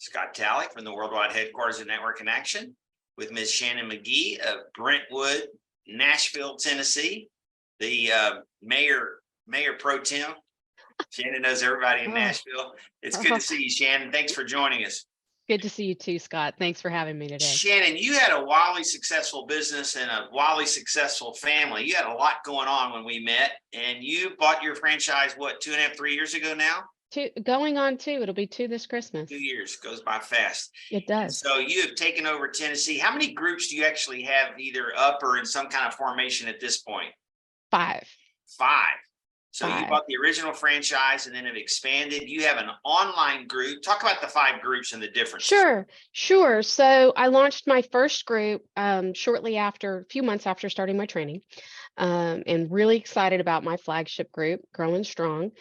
Scott Talley from the worldwide headquarters of Network in Action with Ms. Shannon McGee of Brentwood, Nashville, Tennessee, the mayor pro tem. Shannon knows everybody in Nashville. It's good to see you, Shannon. Thanks for joining us. Good to see you too, Scott. Thanks for having me today. Shannon, you had a wildly successful business and a wildly successful family. You had a lot going on when we met, and you bought your franchise, what, 2.5, 3 years ago now? Going on 2. It'll be 2 this Christmas. 2 years goes by fast. It does. So you have taken over Tennessee. How many groups do you actually have either up or in some kind of formation at this point? 5. 5. So 5. You bought the original franchise and then have expanded. You have an online group. Talk about the 5 groups and the difference. Sure. So I launched my first group shortly after, a few months after starting my training, and really excited about my flagship group, Growing Strong.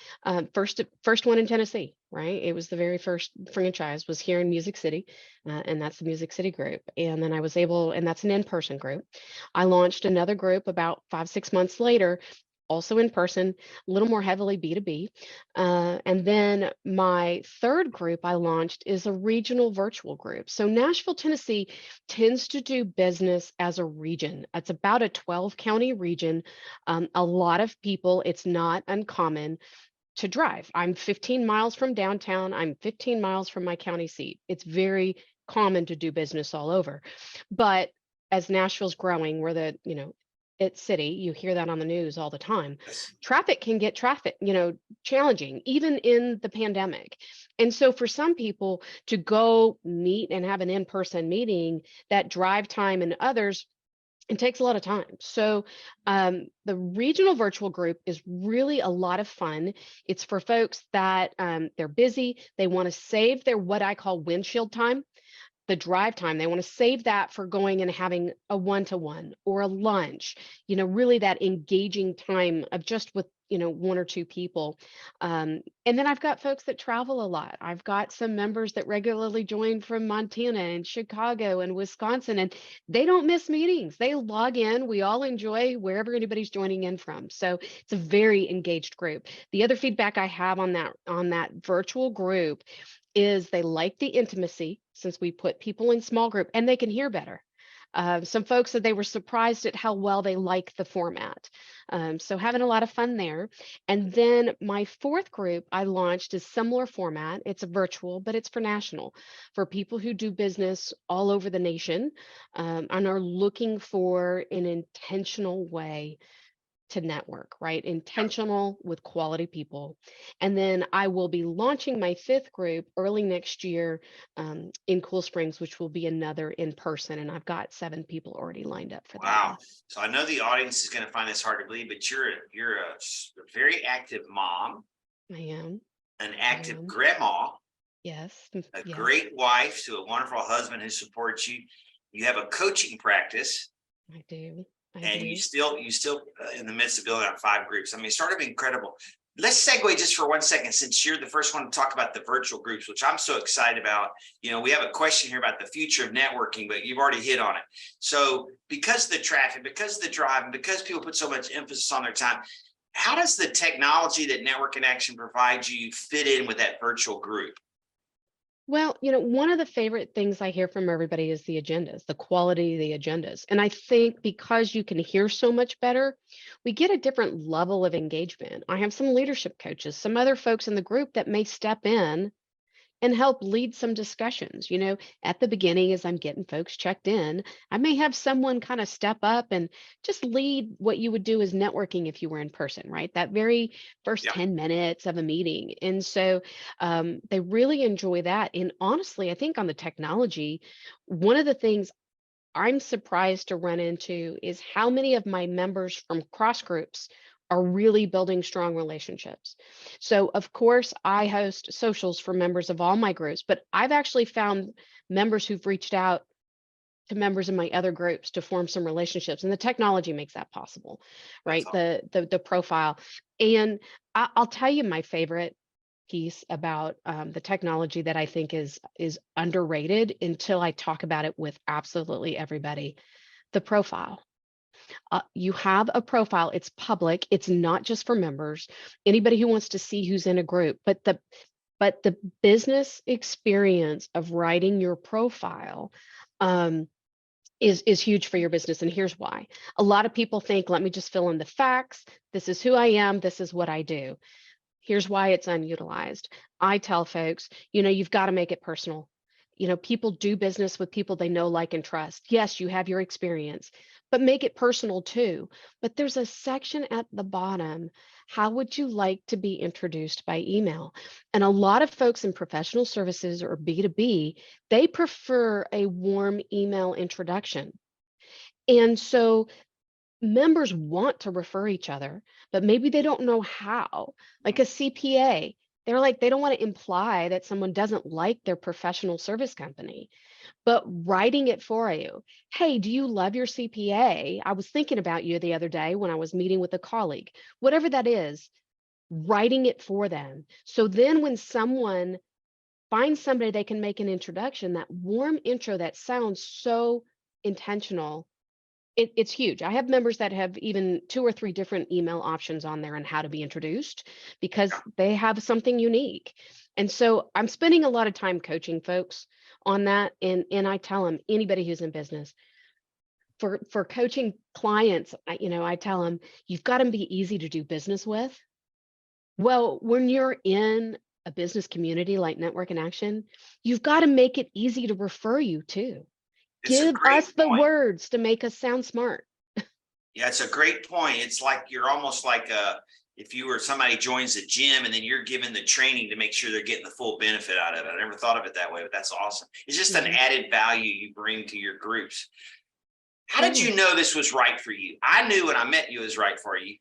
First one in Tennessee, right? It was the very first franchise was here in Music City, and that's the Music City group. And then I was able, and that's an in-person group. I launched another group about 5-6 months later, also in person, a little more heavily B2B. And then my third group I launched is a regional virtual group. So Nashville, Tennessee tends to do business as a region. It's about a 12-county region. A lot of people, it's not uncommon to drive. I'm 15 miles from downtown. I'm 15 miles from my county seat. It's very common to do business all over. But as Nashville's growing, we're the, it's city, you hear that on the news all the time. Traffic can get challenging, even in the pandemic. And so for some people to go meet and have an in-person meeting, that drive time and others, it takes a lot of time. So the regional virtual group is really a lot of fun. It's for folks that they're busy. They want to save their what I call windshield time. The drive time, they want to save that for going and having a one-to-one or a lunch, really that engaging time of just with, 1 or 2 people. And then I've got folks that travel a lot. I've got some members that regularly join from Montana and Chicago and Wisconsin, and they don't miss meetings. They log in. We all enjoy wherever anybody's joining in from. So it's a very engaged group. The other feedback I have on that virtual group is they like the intimacy since we put people in small group and they can hear better. Some folks said they were surprised at how well they like the format. So having a lot of fun there. And then my 4th group I launched is similar format. It's a virtual, but it's for national, for people who do business all over the nation and are looking for an intentional way to network, right? Intentional with quality people. And then I will be launching my 5th group early next year in Cool Springs, which will be another in person. And I've got 7 people already lined up for that. Wow. So I know the audience is going to find this hard to believe, but you're a very active mom. I am. An active grandma. Yes. A great wife to a wonderful husband who supports you. You have a coaching practice. I do. You still in the midst of building out 5 groups. I mean, it's sort of incredible. Let's segue just for 1 second, since you're the first one to talk about the virtual groups, which I'm so excited about. We have a question here about the future of networking, but you've already hit on it. So because of the traffic, because of the drive, and because people put so much emphasis on their time, how does the technology that Network in Action provides you fit in with that virtual group? Well, one of the favorite things I hear from everybody is the agendas, the quality of the agendas. And I think because you can hear so much better, we get a different level of engagement. I have some leadership coaches, some other folks in the group that may step in and help lead some discussions. At the beginning, as I'm getting folks checked in, I may have someone kind of step up and just lead what you would do as networking if you were in person, right? That very first 10 minutes of a meeting. And so they really enjoy that. And honestly, I think on the technology, one of the things I'm surprised to run into is how many of my members from cross groups are really building strong relationships. So of course I host socials for members of all my groups, but I've actually found members who've reached out to members in my other groups to form some relationships, and the technology makes that possible, right? The profile. And I'll tell you my favorite piece about the technology that I think is underrated until I talk about it with absolutely everybody, the profile. You have a profile, it's public, it's not just for members, anybody who wants to see who's in a group, but but the business experience of writing your profile is huge for your business. And here's why. A lot of people think, let me just fill in the facts. This is who I am. This is what I do. Here's why it's unutilized. I tell folks, you've got to make it personal. People do business with people they know, like, and trust. Yes, you have your experience, but make it personal too. But there's a section at the bottom. How would you like to be introduced by email? And a lot of folks in professional services or B2B, they prefer a warm email introduction. And so members want to refer each other, but maybe they don't know how. Like a CPA, they don't want to imply that someone doesn't like their professional service company, but writing it for you. Hey, do you love your CPA? I was thinking about you the other day when I was meeting with a colleague. Whatever that is, writing it for them. So then when someone finds somebody they can make an introduction, that warm intro that sounds so intentional, it's huge. I have members that have even 2 or 3 different email options on there and how to be introduced because they have something unique. And so I'm spending a lot of time coaching folks on that. And I tell them, anybody who's in business, for coaching clients, I tell them, you've got to be easy to do business with. Well, when you're in a business community like Network in Action, you've got to make it easy to refer you too. It's a Give us great the point. words to make us sound smart. Yeah, it's a great point. It's like you're almost like if you were somebody joins the gym and then you're given the training to make sure they're getting the full benefit out of it. I never thought of it that way, but that's awesome. It's just an added value you bring to your groups. How did you know this was right for you? I knew when I met you it was right for you,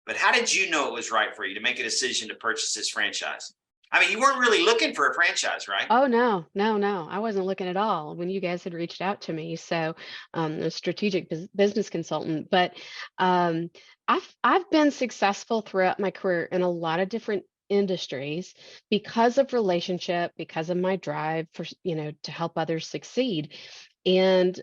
but how did you know it was right for you to make a decision to purchase this franchise? I mean, you weren't really looking for a franchise, right? Oh, no. I wasn't looking at all when you guys had reached out to me. So, a strategic business consultant, but I've been successful throughout my career in a lot of different industries because of relationship, because of my drive for, to help others succeed. And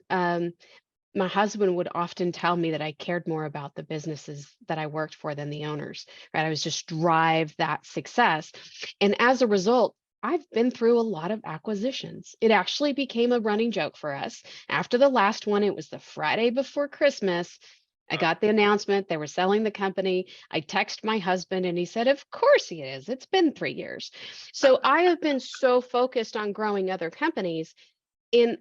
my husband would often tell me that I cared more about the businesses that I worked for than the owners, right? I was just drive that success. And as a result, I've been through a lot of acquisitions. It actually became a running joke for us. After the last one, it was the Friday before Christmas. I got the announcement they were selling the company. I text my husband and he said, of course he is. It's been 3 years. So I have been so focused on growing other companies, and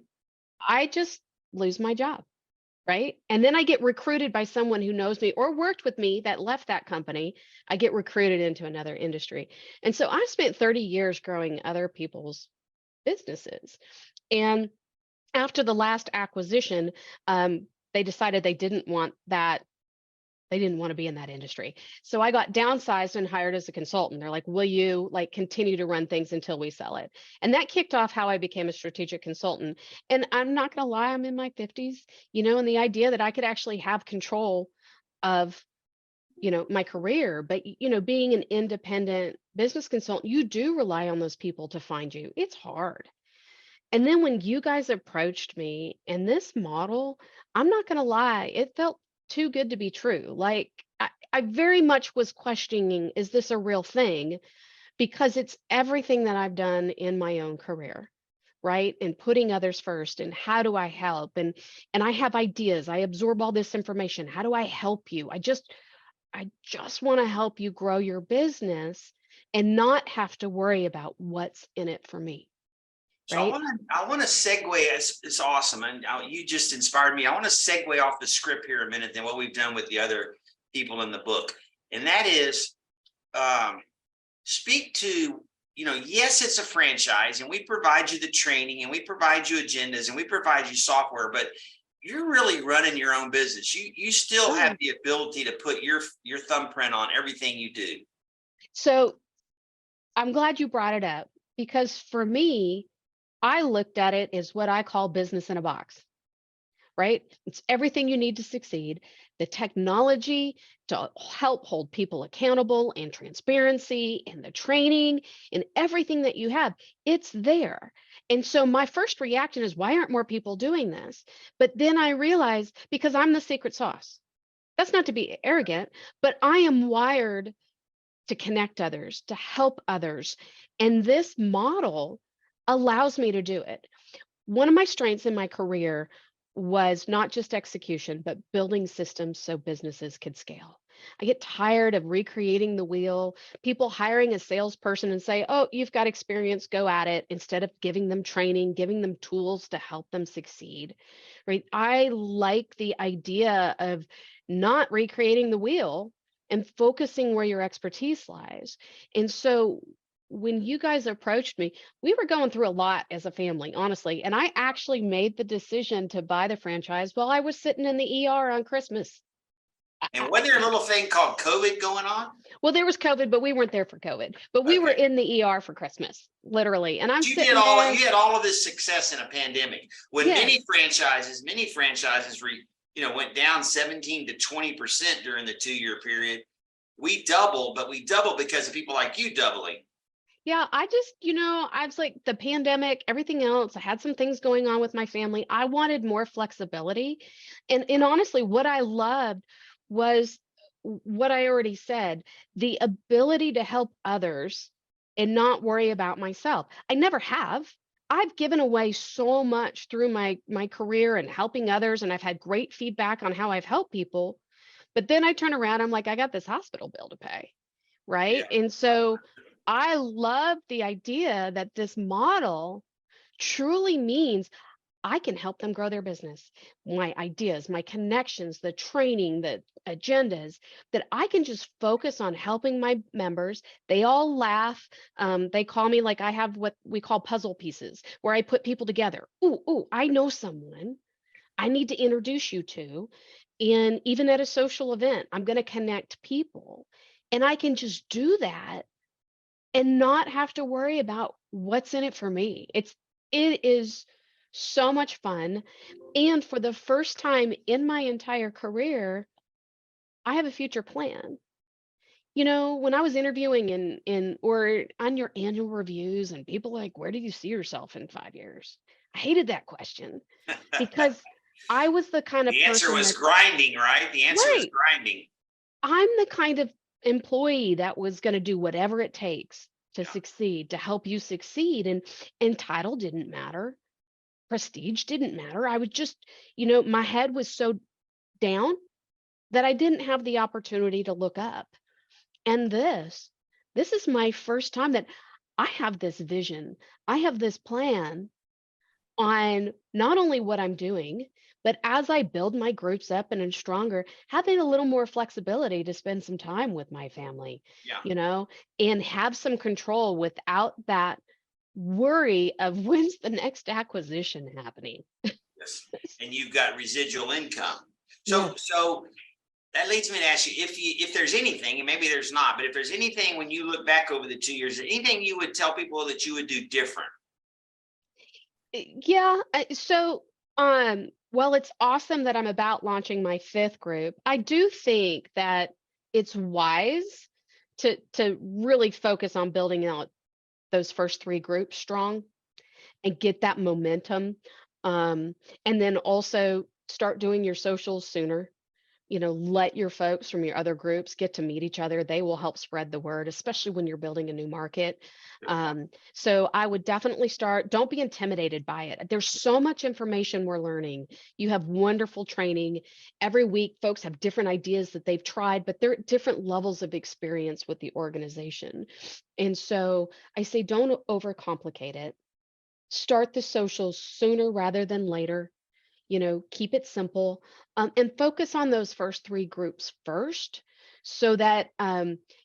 I just lose my job. Right. And then I get recruited by someone who knows me or worked with me that left that company. I get recruited into another industry. And so I spent 30 years growing other people's businesses. And after the last acquisition, they decided they didn't want that. They didn't want to be in that industry. So I got downsized and hired as a consultant. They're like, will you continue to run things until we sell it? And that kicked off how I became a strategic consultant. And I'm not going to lie, I'm in my 50s, and the idea that I could actually have control of, my career, but, being an independent business consultant, you do rely on those people to find you. It's hard. And then when you guys approached me and this model, I'm not going to lie, it felt too good to be true. I very much was questioning, is this a real thing? Because it's everything that I've done in my own career, right? And putting others first, and how do I help? And I have ideas. I absorb all this information. How do I help you? I just want to help you grow your business and not have to worry about what's in it for me. So Right. I want to segue. It's awesome, and you just inspired me. I want to segue off the script here a minute, than what we've done with the other people in the book, and that is speak to, yes, it's a franchise, and we provide you the training, and we provide you agendas, and we provide you software, but you're really running your own business. You still have the ability to put your thumbprint on everything you do. So I'm glad you brought it up, because for me, I looked at it as what I call business in a box, right? It's everything you need to succeed, the technology to help hold people accountable, and transparency, and the training, and everything that you have, it's there. And so my first reaction is, why aren't more people doing this? But then I realized, because I'm the secret sauce. That's not to be arrogant, but I am wired to connect others, to help others. And this model allows me to do it. One of my strengths in my career was not just execution, but building systems so businesses could scale. I get tired of recreating the wheel, people hiring a salesperson and say, oh, you've got experience, go at it, instead of giving them training, giving them tools to help them succeed, right? I like the idea of not recreating the wheel and focusing where your expertise lies. And so when you guys approached me, we were going through a lot as a family, honestly. And I actually made the decision to buy the franchise while I was sitting in the ER on Christmas. And wasn't there a little thing called COVID going on? Well, there was COVID, but we weren't there for COVID. But we were Okay. in the ER for Christmas, literally. And I'm You sitting did all there. you had all of this success in a pandemic. When Yes. many franchises went down 17 to 20% during the 2-year period. We doubled, but we doubled because of people like you doubling. Yeah, I just, I was like the pandemic, everything else. I had some things going on with my family. I wanted more flexibility. And honestly, what I loved was what I already said, the ability to help others and not worry about myself. I never have. I've given away so much through my career and helping others, and I've had great feedback on how I've helped people. But then I turn around, I'm like, I got this hospital bill to pay, Yeah. right? And so I love the idea that this model truly means I can help them grow their business. My ideas, my connections, the training, the agendas, that I can just focus on helping my members. They all laugh. They call me like I have what we call puzzle pieces, where I put people together. Ooh, I know someone I need to introduce you to. And even at a social event, I'm going to connect people. And I can just do that and not have to worry about what's in it for me. It is so much fun. And for the first time in my entire career, I have a future plan. When I was interviewing in or on your annual reviews and people like, where do you see yourself in 5 years? I hated that question because I was the kind of The answer person was that, grinding, right? The answer was right, grinding. I'm the kind of employee that was going to do whatever it takes to Yeah. succeed, to help you succeed. And title didn't matter. Prestige didn't matter. I was just, my head was so down that I didn't have the opportunity to look up. And this is my first time that I have this vision. I have this plan on not only what I'm doing, but as I build my groups up and I'm stronger, having a little more flexibility to spend some time with my family, Yeah. And have some control without that worry of when's the next acquisition happening. Yes. And you've got residual income. Yes. So that leads me to ask you if there's anything, and maybe there's not, but if there's anything when you look back over the 2 years, anything you would tell people that you would do different? Yeah. Well, it's awesome that I'm about launching my fifth group. I do think that it's wise to really focus on building out those first three groups strong and get that momentum. And then also start doing your socials sooner. Let your folks from your other groups get to meet each other. They will help spread the word, especially when you're building a new market. So I would definitely start. Don't be intimidated by it. There's so much information we're learning. You have wonderful training. Every week, folks have different ideas that they've tried, but they're at different levels of experience with the organization. And so I say, don't overcomplicate it. Start the socials sooner rather than later. Keep it simple, and focus on those first three groups first so that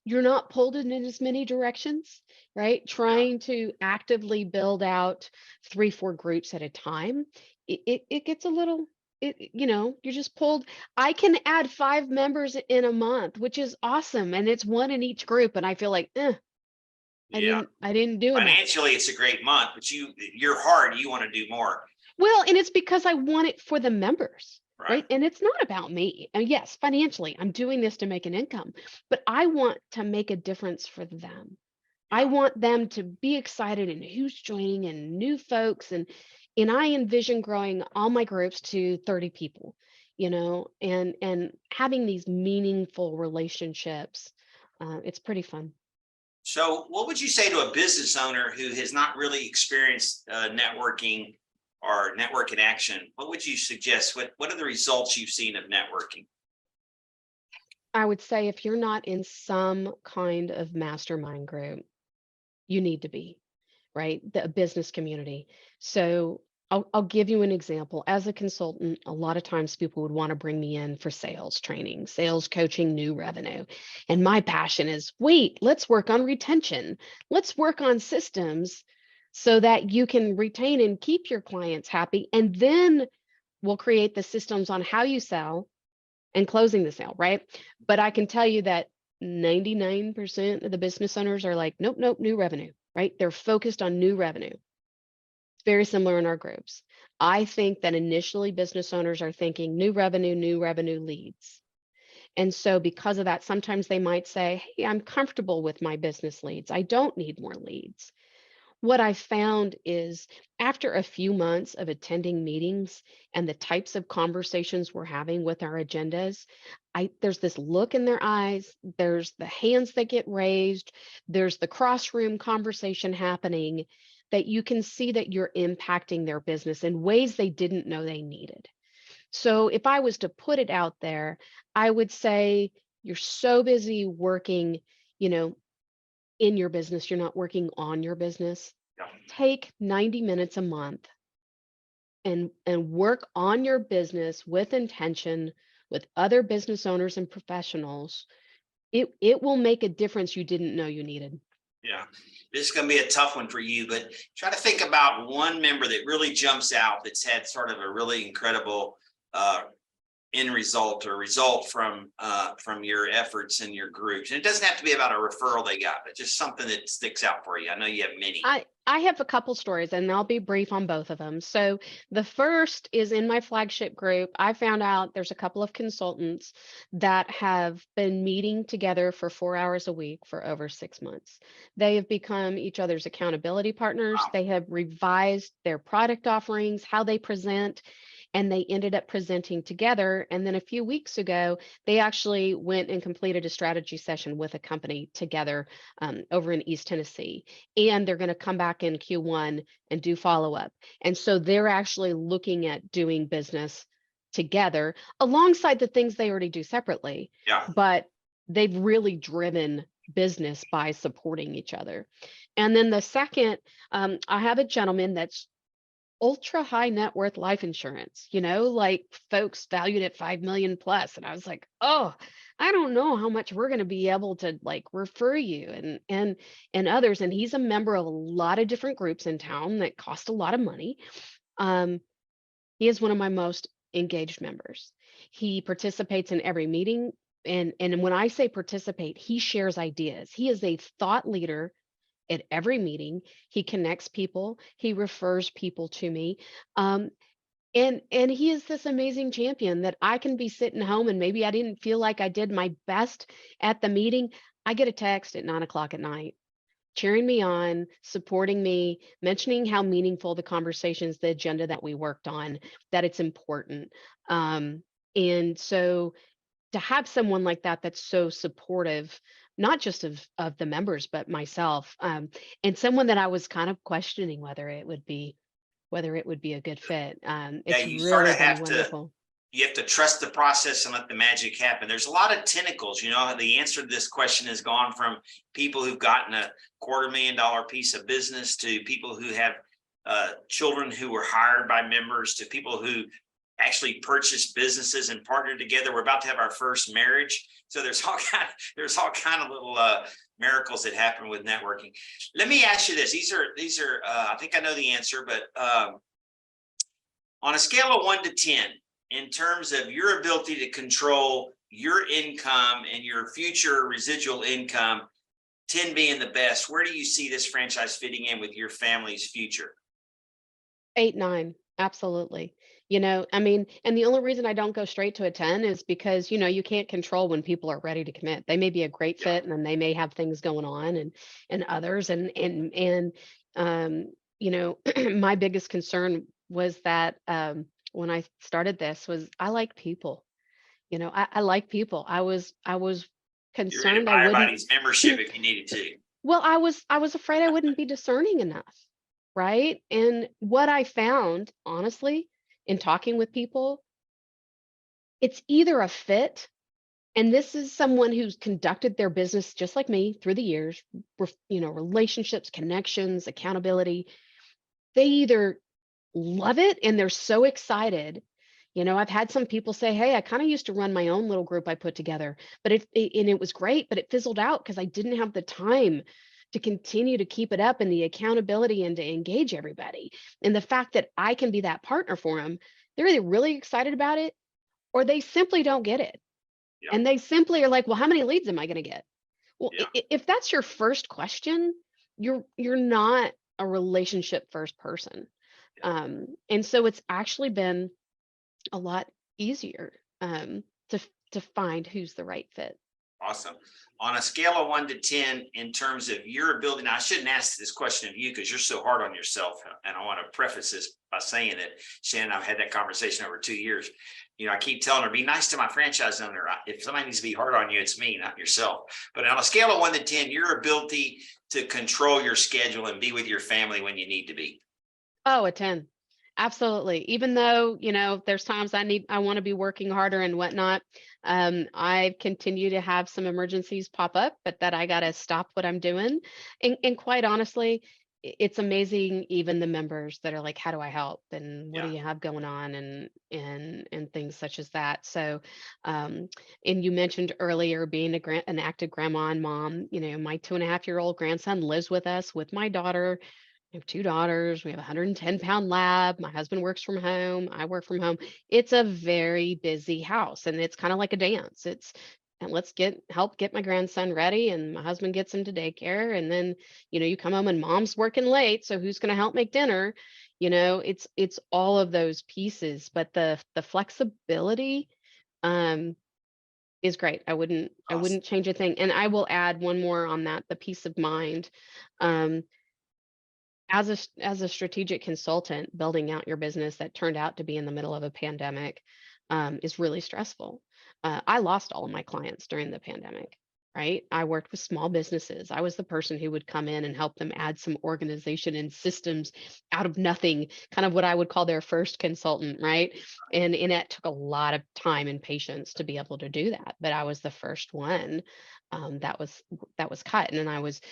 you're not pulled in as many directions, right? Trying to actively build out 3, 4 groups at a time. It gets a little, you're just pulled. I can add 5 members in a month, which is awesome. And it's one in each group. And I feel like, Yeah. I didn't do enough. Financially, it's a great month, but you're hard. You want to do more. Well, and it's because I want it for the members, Right. right? And it's not about me. And yes, financially, I'm doing this to make an income, but I want to make a difference for them. I want them to be excited and who's joining and new folks. And I envision growing all my groups to 30 people, and having these meaningful relationships It's pretty fun. So what would you say to a business owner who has not really experienced networking or network in action? What would you suggest? What are the results you've seen of networking? I would say if you're not in some kind of mastermind group, you need to be, right? The business community. So I'll give you an example. As a consultant, a lot of times people would want to bring me in for sales training, sales coaching, new revenue. And my passion is, wait, let's work on retention. Let's work on systems so that you can retain and keep your clients happy. And then we'll create the systems on how you sell and closing the sale, right? But I can tell you that 99% of the business owners are like, nope, nope, new revenue, right? They're focused on new revenue. Very similar in our groups. I think that initially business owners are thinking new revenue leads. And so because of that, sometimes they might say, hey, I'm comfortable with my business leads. I don't need more leads. What I found is after a few months of attending meetings and the types of conversations we're having with our agendas, there's this look in their eyes, there's the hands that get raised, there's the cross-room conversation happening that you can see that you're impacting their business in ways they didn't know they needed. So if I was to put it out there, I would say you're so busy working, you know, in your business, you're not working on your business. Yeah. Take 90 minutes a month and work on your business with intention with other business owners and professionals. It will make a difference you didn't know you needed. Yeah, this is going to be a tough one for you, but try to think about one member that really jumps out that's had sort of a really incredible end result or result from your efforts in your groups. And it doesn't have to be about a referral they got, but just something that sticks out for you. I know you have many. I have a couple stories and I'll be brief on both of them. So the first is in my flagship group. I found out there's a couple of consultants that have been meeting together for 4 hours a week for over 6 months. They have become each other's accountability partners. Wow. They have revised their product offerings, how they present, and they ended up presenting together. And then a few weeks ago, they actually went and completed a strategy session with a company together over in East Tennessee. And they're going to come back in Q1 and do follow up. And so they're actually looking at doing business together alongside the things they already do separately. Yeah. But they've really driven business by supporting each other. And then the second, I have a gentleman that's ultra high net worth life insurance, like folks valued at 5 million plus. And I was like, oh, I don't know how much we're going to be able to like refer you and others. And he's a member of a lot of different groups in town that cost a lot of money. He is one of my most engaged members. He participates in every meeting. And when I say participate, he shares ideas. He is a thought leader at every meeting. He connects people, he refers people to me. And he is this amazing champion that I can be sitting home and maybe I didn't feel like I did my best at the meeting. I get a text at 9 o'clock at night, cheering me on, supporting me, mentioning how meaningful the conversations, the agenda that we worked on, that it's important. And so to have someone like that that's so supportive, not just of the members but myself, and someone that I was kind of questioning whether it would be a good fit. Yeah, It's you sort really of been have to wonderful. you have to trust the process and let the magic happen. There's a lot of tentacles. The answer to this question has gone from people who've gotten a $250,000 piece of business to people who have children who were hired by members to people who actually purchased businesses and partnered together. We're about to have our first marriage. So there's all kind of little miracles that happen with networking. Let me ask you this. These are I think I know the answer, but on a scale of 1 to 10, in terms of your ability to control your income and your future residual income, 10 being the best, where do you see this franchise fitting in with your family's future? 8, 9, absolutely. I mean, and the only reason I don't go straight to a 10 is because, you can't control when people are ready to commit. They may be a great fit and then they may have things going on and others. And my biggest concern was that when I started this was I like people. I like people. I was You're ready to concerned I buy wouldn't. everybody's membership if you needed to. Well, I was afraid I wouldn't be discerning enough, right? And what I found, honestly, in talking with people, it's either a fit, and this is someone who's conducted their business just like me through the years, relationships, connections, accountability. They either love it and they're so excited. I've had some people say, "Hey, I kind of used to run my own little group I put together, but it was great, but it fizzled out because I didn't have the time to continue to keep it up and the accountability and to engage everybody." And the fact that I can be that partner for them, they're either really excited about it or they simply don't get it. Yeah, And they simply are like, "Well, how many leads am I going to get?" Well, yeah, if that's your first question, you're not a relationship first person. yeah. And so it's actually been a lot easier to find who's the right fit. Awesome. On a scale of 1 to 10, in terms of your ability, now I shouldn't ask this question of you because you're so hard on yourself. And I want to preface this by saying that Shannon, I've had that conversation over 2 years. I keep telling her, be nice to my franchise owner. If somebody needs to be hard on you, it's me, not yourself. But on a scale of 1 to 10, your ability to control your schedule and be with your family when you need to be. Oh, a 10. Absolutely. Even though, there's times I want to be working harder and whatnot. I continue to have some emergencies pop up, but that I got to stop what I'm doing. And quite honestly, it's amazing even the members that are like, how do I help? And what do Yeah. you have going on? And things such as that. So, and you mentioned earlier being an active grandma and mom, my 2.5-year-old grandson lives with us with my daughter. We have 2 daughters. We have a 110-pound lab. My husband works from home. I work from home. It's a very busy house, and it's kind of like a dance. And let's help get my grandson ready, and my husband gets him to daycare, and then you come home and mom's working late, so who's going to help make dinner? It's all of those pieces, but the flexibility um is great. I Awesome. wouldn't change a thing. And I will add one more on that, the peace of mind. Um, as a strategic consultant, building out your business that turned out to be in the middle of a pandemic is really stressful. I lost all of my clients during the pandemic, right? I worked with small businesses. I was the person who would come in and help them add some organization and systems out of nothing, kind of what I would call their first consultant, right? And it took a lot of time and patience to be able to do that. But I was the first one that was cut, and I was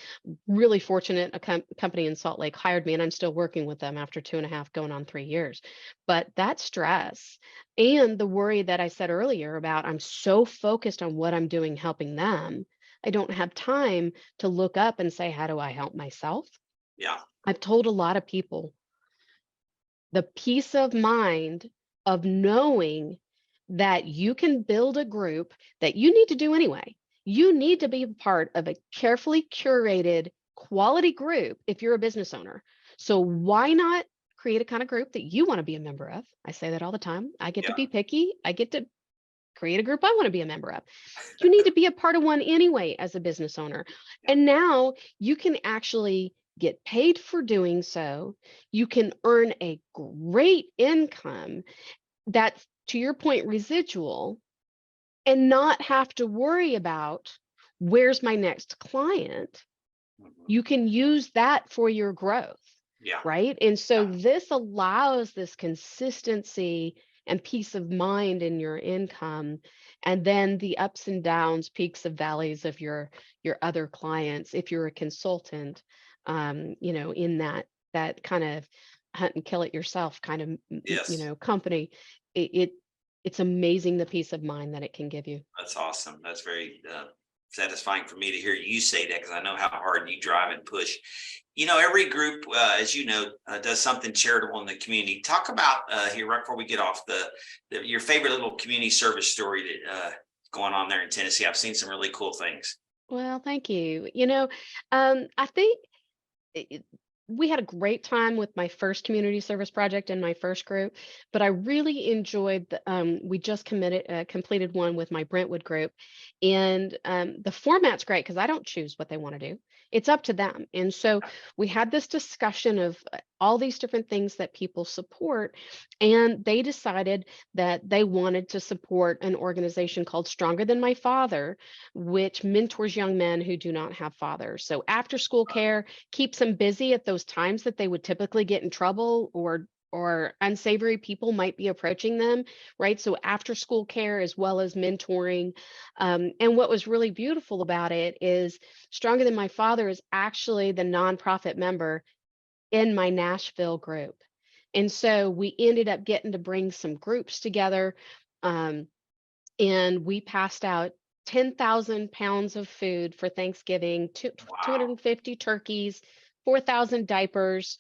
really fortunate. A company in Salt Lake hired me, and I'm still working with them after 2.5 going on 3 years. But that stress and the worry that I said earlier about I'm so focused on what I'm doing helping them, I don't have time to look up and say, how do I help myself? Yeah. I've told a lot of people the peace of mind of knowing that you can build a group that you need to do anyway. You need to be a part of a carefully curated quality group if you're a business owner. So why not create a kind of group that you want to be a member of? I say that all the time. I get to Yeah. be picky. I get to create a group I want to be a member of. You need to be a part of one anyway as a business owner. Yeah. And now you can actually get paid for doing so. You can earn a great income that's, to your point, residual, and not have to worry about where's my next client. Mhm. You can use that for your growth, Yeah. right? And so Yeah. this allows this consistency and peace of mind in your income, and then the ups and downs, peaks of valleys of your other clients if you're a consultant, in that kind of hunt and kill it yourself kind of Yes. company. It it's amazing the peace of mind that it can give you. That's awesome. That's very satisfying for me to hear you say that because I know how hard you drive and push. Every group, as you know, does something charitable in the community. Talk about here right before we get off your favorite little community service story that going on there in Tennessee. I've seen some really cool things. Well, thank you. I think it- we had a great time with my first community service project in my first group, but I really enjoyed we just completed one with my Brentwood group, and the format's great because I don't choose what they want to do. It's up to them. And so we had this discussion of all these different things that people support. And they decided that they wanted to support an organization called Stronger Than My Father, which mentors young men who do not have fathers. So after school care keeps them busy at those times that they would typically get in trouble, or unsavory people might be approaching them, right? So after school care as well as mentoring. And what was really beautiful about it is Stronger Than My Father is actually the nonprofit member in my Nashville group. And so we ended up getting to bring some groups together, um, and we passed out 10,000 pounds of food for Thanksgiving, Wow. 250 turkeys, 4,000 diapers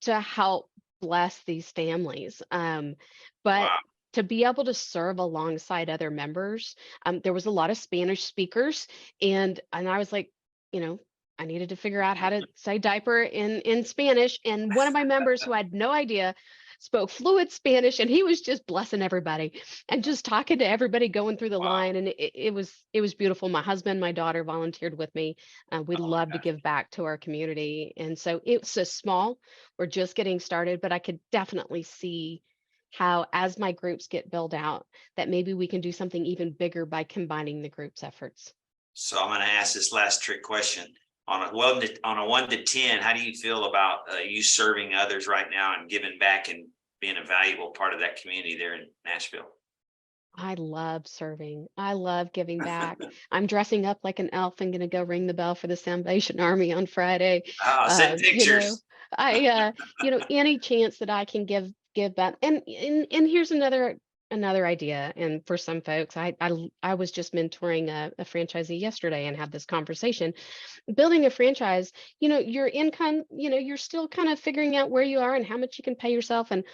to help bless these families. But Wow. to be able to serve alongside other members, there was a lot of Spanish speakers, and I was like, you know, I needed to figure out how to say diaper in Spanish. And one of my members who had no idea spoke fluent Spanish, and he was just blessing everybody and just talking to everybody going through the Wow. line. And it was beautiful. My husband, my daughter volunteered with me. We Oh, love to give back to our community, and so it's a small, we're just getting started, but I could definitely see how, as my groups get built out, that maybe we can do something even bigger by combining the group's efforts. so I'm going to ask this last trick question. On a 1 to 10, how do you feel about you serving others right now and giving back and being a valuable part of that community there in Nashville? I love serving. I love giving back. I'm dressing up like an elf and going to go ring the bell for the Salvation Army on Friday. Oh, send You know, pictures. any chance that I can give back. And here's another idea. And for some folks, I was just mentoring a franchisee yesterday and had this conversation. Building a franchise, your income, you're still kind of figuring out where you are and how much you can pay yourself. And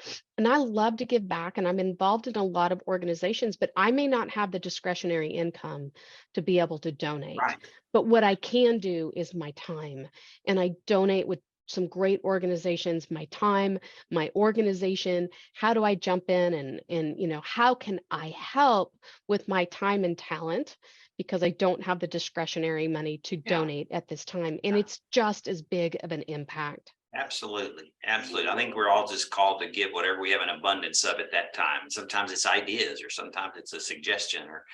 I love to give back, and I'm involved in a lot of organizations, but I may not have the discretionary income to be able to donate. Right. But what I can do is my time, and I donate with some great organizations, my time, my organization. How do I jump in, and how can I help with my time and talent, because I don't have the discretionary money to Yeah. donate at this time. And Yeah. it's just as big of an impact. Absolutely. Absolutely. I think we're all just called to give whatever we have an abundance of at that time. Sometimes it's ideas, or sometimes it's a suggestion, or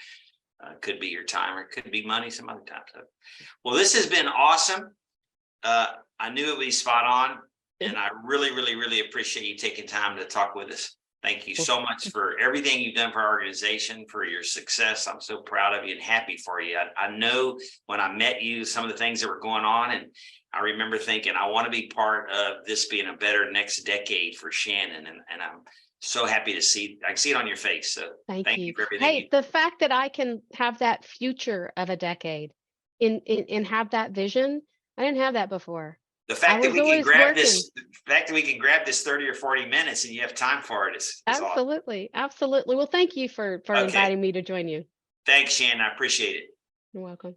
could be your time, or it could be money some other time. So, well, this has been awesome. I knew it would be spot on, and I really, really, really appreciate you taking time to talk with us. Thank you so much for everything you've done for our organization, for your success. I'm so proud of you and happy for you. I know when I met you, some of the things that were going on, and I remember thinking, I want to be part of this being a better next decade for Shannon. And I'm so happy to see, I can see it on your face. So Thank thank you. you for everything you Hey, the fact that I can have that future of a decade and have that vision, I didn't have that before. the I fact that was we can always grab working. this, the fact that we can grab this 30 or 40 minutes and you have time for it is awesome. Absolutely. Absolutely. Well, thank you for Okay. inviting me to join you. Thanks, Shannon. I appreciate it. You're welcome.